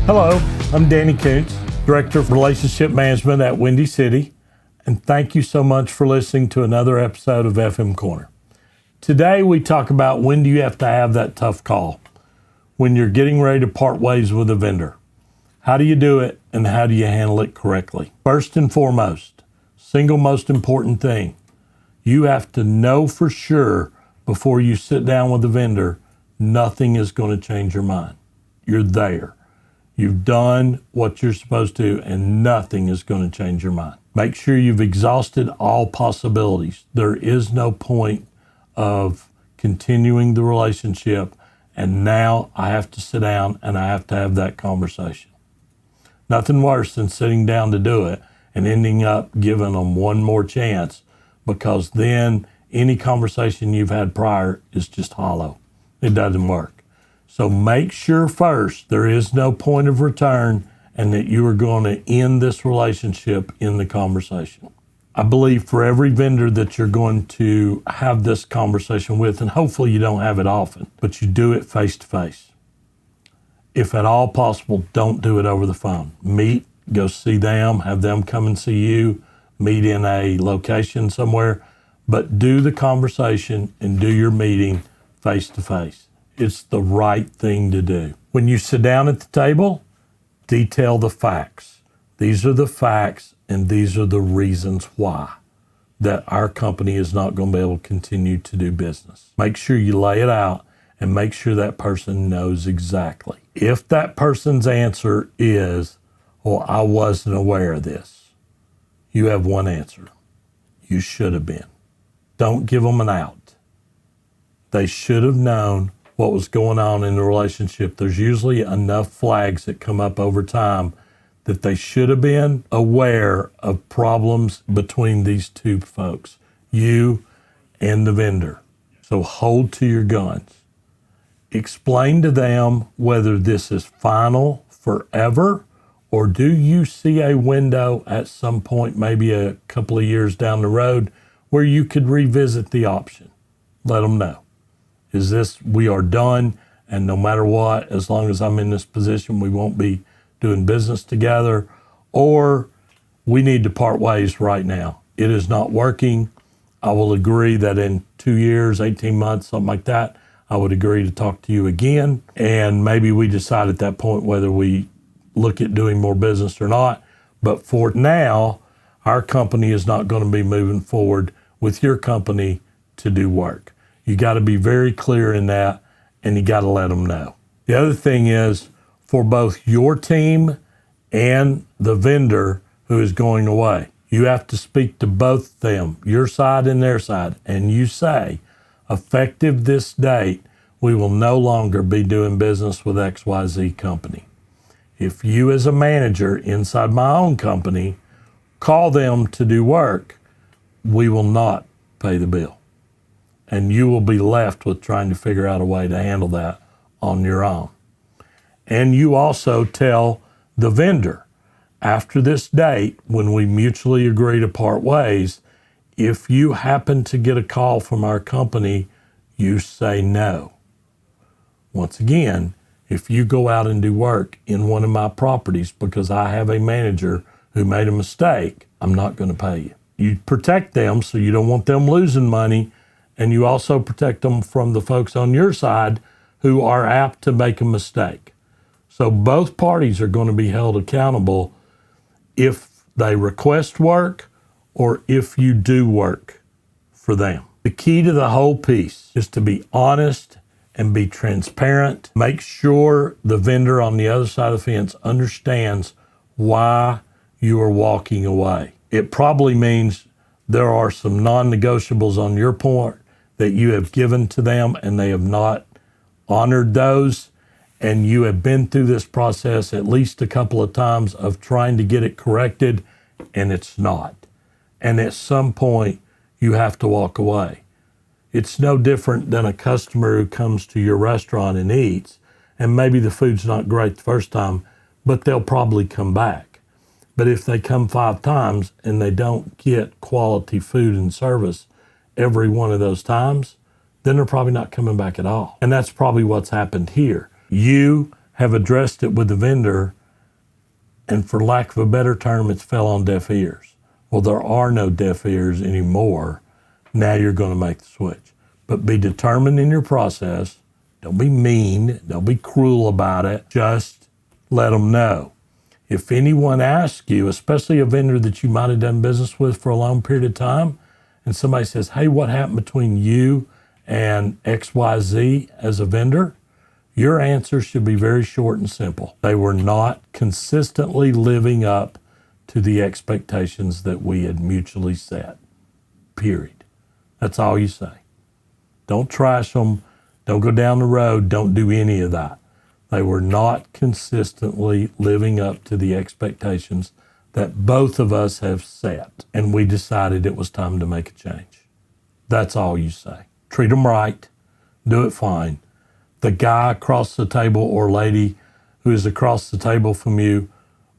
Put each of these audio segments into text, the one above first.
Hello, I'm Danny Koontz, Director of Relationship Management at Windy City, and thank you so much for listening to another episode of FM Corner. Today we talk about when do you have to have that tough call, when you're getting ready to part ways with a vendor. How do you do it and how do you handle it correctly? First and foremost, single most important thing, you have to know for sure before you sit down with the vendor, nothing is going to change your mind. You're there. You've done what you're supposed to, and nothing is going to change your mind. Make sure you've exhausted all possibilities. There is no point of continuing the relationship, and now I have to sit down and I have to have that conversation. Nothing worse than sitting down to do it and ending up giving them one more chance, because then any conversation you've had prior is just hollow. It doesn't work. So make sure first there is no point of return and that you are going to end this relationship in the conversation. I believe for every vendor that you're going to have this conversation with, and hopefully you don't have it often, but you do it face to face. If at all possible, don't do it over the phone. Meet, go see them, have them come and see you, meet in a location somewhere, but do the conversation and do your meeting face to face. It's the right thing to do. When you sit down at the table, detail the facts. These are the facts and these are the reasons why that our company is not going to be able to continue to do business. Make sure you lay it out and make sure that person knows exactly. If that person's answer is, well, I wasn't aware of this, you have one answer. You should have been. Don't give them an out. They should have known what was going on in the relationship. There's usually enough flags that come up over time that they should have been aware of problems between these two folks, you and the vendor. So hold to your guns. Explain to them whether this is final forever, or do you see a window at some point, maybe a couple of years down the road, where you could revisit the option. Let them know. Is this, we are done, and no matter what, as long as I'm in this position, we won't be doing business together, or we need to part ways right now. It is not working. I will agree that in 2 years, 18 months, something like that, I would agree to talk to you again, and maybe we decide at that point whether we look at doing more business or not. But for now, our company is not going to be moving forward with your company to do work. You got to be very clear in that, and you got to let them know. The other thing is, for both your team and the vendor who is going away, you have to speak to both of them, your side and their side, and you say, effective this date, we will no longer be doing business with XYZ company. If you as a manager inside my own company call them to do work, we will not pay the bill. And you will be left with trying to figure out a way to handle that on your own. And you also tell the vendor, after this date, when we mutually agree to part ways, if you happen to get a call from our company, you say no. Once again, if you go out and do work in one of my properties because I have a manager who made a mistake, I'm not going to pay you. You protect them so you don't want them losing money, and you also protect them from the folks on your side who are apt to make a mistake. So both parties are going to be held accountable if they request work or if you do work for them. The key to the whole piece is to be honest and be transparent. Make sure the vendor on the other side of the fence understands why you are walking away. It probably means there are some non-negotiables on your part that you have given to them and they have not honored those, and you have been through this process at least a couple of times of trying to get it corrected, and it's not. And at some point, you have to walk away. It's no different than a customer who comes to your restaurant and eats, and maybe the food's not great the first time, but they'll probably come back. But if they come 5 times and they don't get quality food and service every one of those times, then they're probably not coming back at all. And that's probably what's happened here. You have addressed it with the vendor, and for lack of a better term, it's fell on deaf ears. Well, there are no deaf ears anymore. Now you're going to make the switch. But be determined in your process. Don't be mean. Don't be cruel about it. Just let them know. If anyone asks you, especially a vendor that you might have done business with for a long period of time, and somebody says, hey, what happened between you and XYZ as a vendor? Your answer should be very short and simple. They were not consistently living up to the expectations that we had mutually set. Period. That's all you say. Don't trash them. Don't go down the road. Don't do any of that. They were not consistently living up to the expectations that both of us have set, and we decided it was time to make a change. That's all you say. Treat them right. Do it fine. The guy across the table or lady who is across the table from you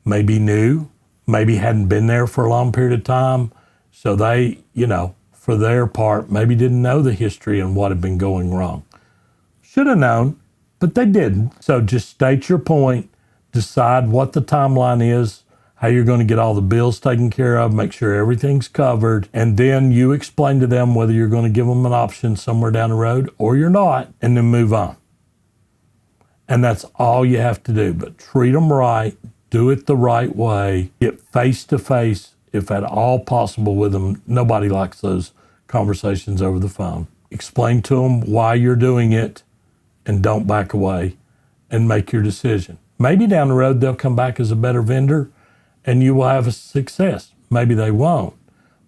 may be new, maybe hadn't been there for a long period of time, so they, for their part, maybe didn't know the history and what had been going wrong. Should have known, but they didn't. So just state your point, decide what the timeline is, how you're going to get all the bills taken care of, make sure everything's covered, and then you explain to them whether you're going to give them an option somewhere down the road or you're not, and then move on. And that's all you have to do, but treat them right, do it the right way, get face-to-face, if at all possible, with them. Nobody likes those conversations over the phone. Explain to them why you're doing it, and don't back away, and make your decision. Maybe down the road they'll come back as a better vendor and you will have a success. Maybe they won't,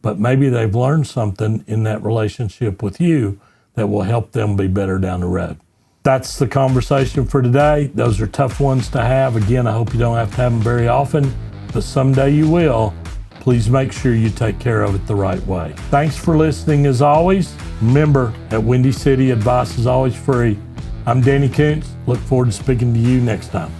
but maybe they've learned something in that relationship with you that will help them be better down the road. That's the conversation for today. Those are tough ones to have. Again, I hope you don't have to have them very often, but someday you will. Please make sure you take care of it the right way. Thanks for listening as always. Remember, at Windy City, advice is always free. I'm Danny Koontz. Look forward to speaking to you next time.